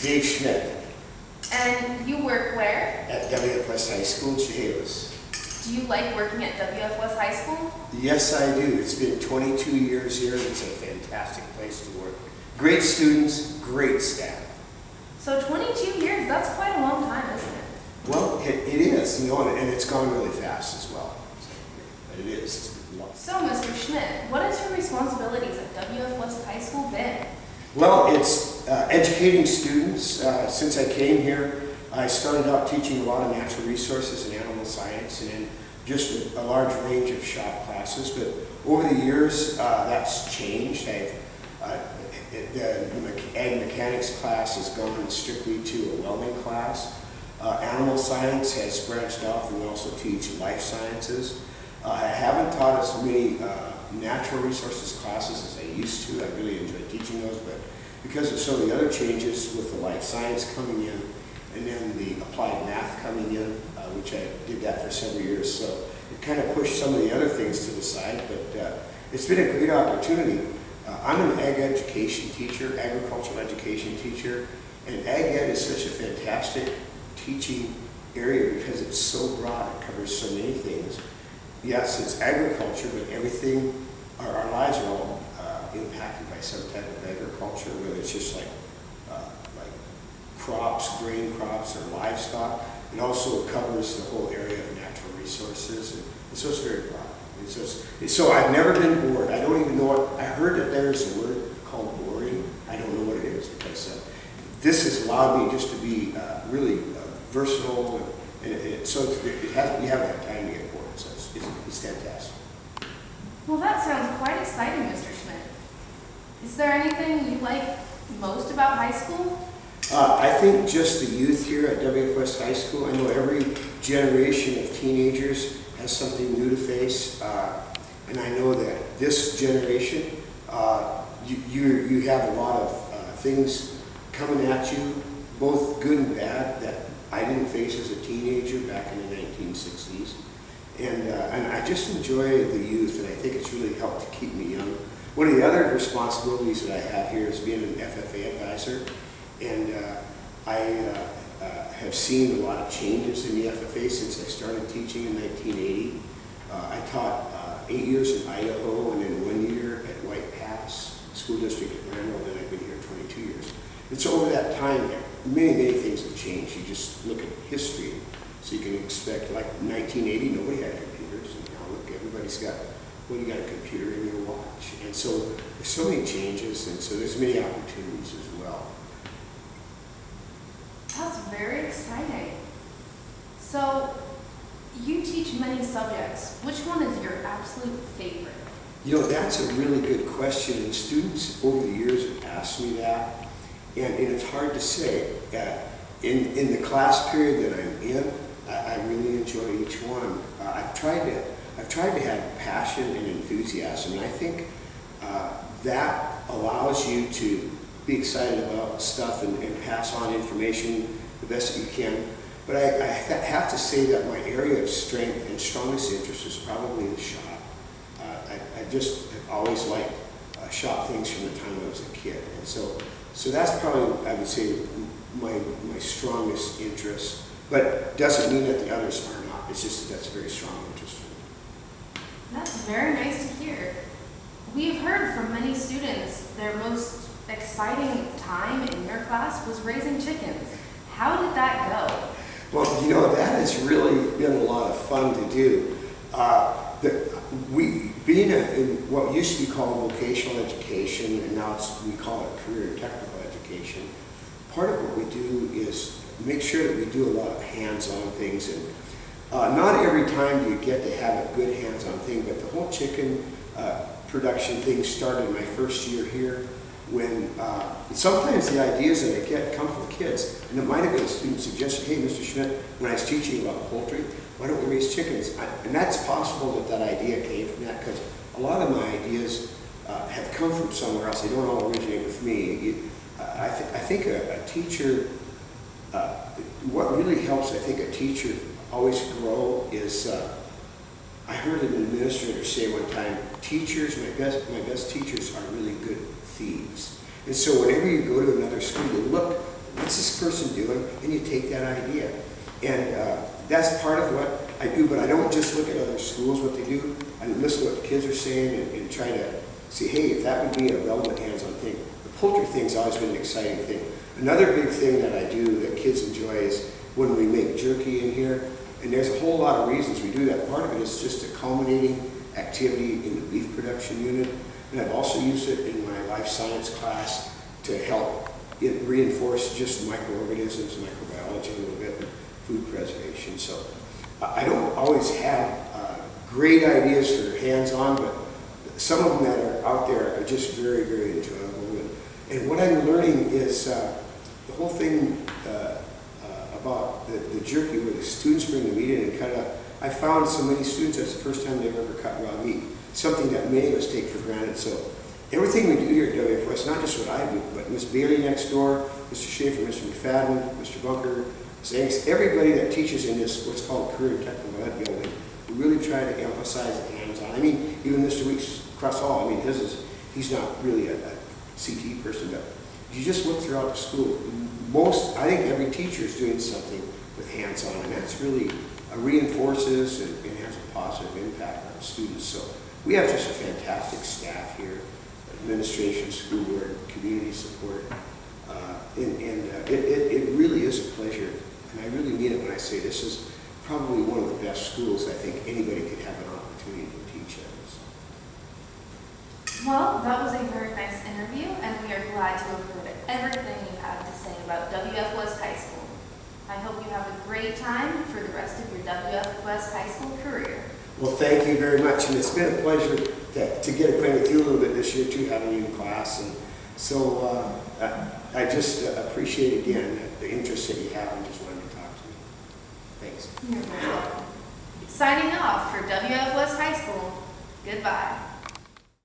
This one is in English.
Dave Schmidt And you work where? at W.F.West High School in Chehalis. Do you like working at W.F.West High School? Yes, I do. It's been 22 years here. It's a fantastic place to work. Great students, great staff. So 22 years, that's quite a long time, isn't it? Well, it is, and it's gone really fast as well. But it is. So, Mr. Schmidt, what has your responsibilities at W.F.West High School been? Well, it's educating students. Since I came here, I started out teaching a lot of natural resources and animal science, and then just a large range of shop classes. But over the years, that's changed. The ag mechanics class has gone strictly to a welding class. Animal science has branched off, and we also teach life sciences. I haven't taught as many natural resources classes as I used to. I really enjoy teaching those, but because of some of the other changes with the life science coming in, and then the applied math coming in, which I did that for several years, so it kind of pushed some of the other things to the side, but it's been a great opportunity. I'm an ag education teacher, agricultural education teacher, and ag ed is such a fantastic teaching area because it's so broad. It covers so many things. Yes, it's agriculture, but everything, our lives are all impacted by some type of agriculture, whether it's just like crops, grain crops, or livestock. It also covers the whole area of natural resources, and so it's very broad. So I've never been bored. I don't even know what, I heard that there's a word called boring. I don't know what it is, because this has allowed me just to be really versatile, and so you haven't had time to get bored, so it's fantastic. Well, that sounds quite exciting, Mr. Schmidt. Is there anything you like most about high school? I think just the youth here at W.F.West High School. I know every generation of teenagers has something new to face, and I know that this generation, you have a lot of things coming at you, both good and bad, that I didn't face as a teenager back in the 1960s. And I just enjoy the youth, and I think it's really helped to keep me young. One of the other responsibilities that I have here is being an FFA advisor, and I have seen a lot of changes in the FFA since I started teaching in 1980. I taught 8 years in Idaho, and then 1 year at White Pass School District at Randall, and then I've been here 22 years. And so over that time, many things have changed. You just look at history, so you can expect, like 1980, nobody had computers, and now look, everybody's got, well, you got a computer in your watch. And so there's so many changes, and so there's many opportunities as well. That's very exciting. So, you teach many subjects. Which one is your absolute favorite? You know, that's a really good question, and students over the years have asked me that, and it's hard to say. In the class period that I'm in, I really enjoy each one. I've tried to have passion and enthusiasm, and I think that allows you to be excited about stuff and pass on information the best that you can. But I have to say that my area of strength and strongest interest is probably the shop. I just have always liked shop things from the time I was a kid, and so that's probably, I would say, my strongest interest. But doesn't mean that the others are not. It's just that that's a very strong interest for me. That's very nice to hear. We've heard from many students their most exciting time in your class was raising chickens. How did that go? Well, you know, that has really been a lot of fun to do. Being in what used to be called vocational education, and now we call it career and technical education, part of what we do is make sure that we do a lot of hands-on things. And not every time do you get to have a good hands-on thing, but the whole chicken production thing started my first year here, when sometimes the ideas that I get come from kids, and it might have been a student suggestion, hey, Mr. Schmidt, when I was teaching about poultry, why don't we raise chickens? And that's possible that idea came from that, because a lot of my ideas have come from somewhere else. They don't all originate with me. I think a teacher, what really helps, I think, a teacher always grow is, I heard an administrator say one time, teachers, my best teachers are really good thieves. And so whenever you go to another school, you look, what's what's this person doing? And you take that idea. And that's part of what I do, but I don't just look at other schools, what they do. I listen to what the kids are saying and try to see, hey, if that would be a relevant hands-on thing. The poultry thing's always been an exciting thing. Another big thing that I do that kids enjoy is when we make jerky in here, and there's a whole lot of reasons we do that. Part of it is just a culminating activity in the beef production unit, and I've also used it in my life science class to help it reinforce just microorganisms, microbiology a little bit, and food preservation. So I don't always have great ideas for hands-on, but some of them that are out there are just very, very enjoyable. And what I'm learning is the whole thing about the jerky, where the students bring the meat in and cut it up. I found so many students, that's the first time they've ever cut raw meat, something that many of us take for granted. So everything we do here at W.F.West, not just what I do, but Ms. Bailey next door, Mr. Schaefer, Mr. McFadden, Mr. Bunker, Ms. Angus, everybody that teaches in this, what's called career and technical ed building, we really try to emphasize the hands-on. I mean, even Mr. Weeks across hall, I mean, he's not really a CTE person, but you just look throughout the school. I think every teacher is doing something with hands-on, and that's really reinforces and has a positive impact on students. So we have just a fantastic staff here, administration, school board, community support, it really is a pleasure, and I really mean it when I say this is probably one of the best schools I think anybody could have an opportunity to teach at. Well, that was a very nice interview, and we are glad to have heard everything you had to say about W.F.West High School. I hope you have a great time for the rest of your W.F.West High School career. Well, thank you very much, and it's been a pleasure to get acquainted with you a little bit this year too, having you in class. And so I just appreciate again the interest that you have and just wanted to talk to me. Thanks. You're very welcome. Signing off for W.F.West High School. Goodbye.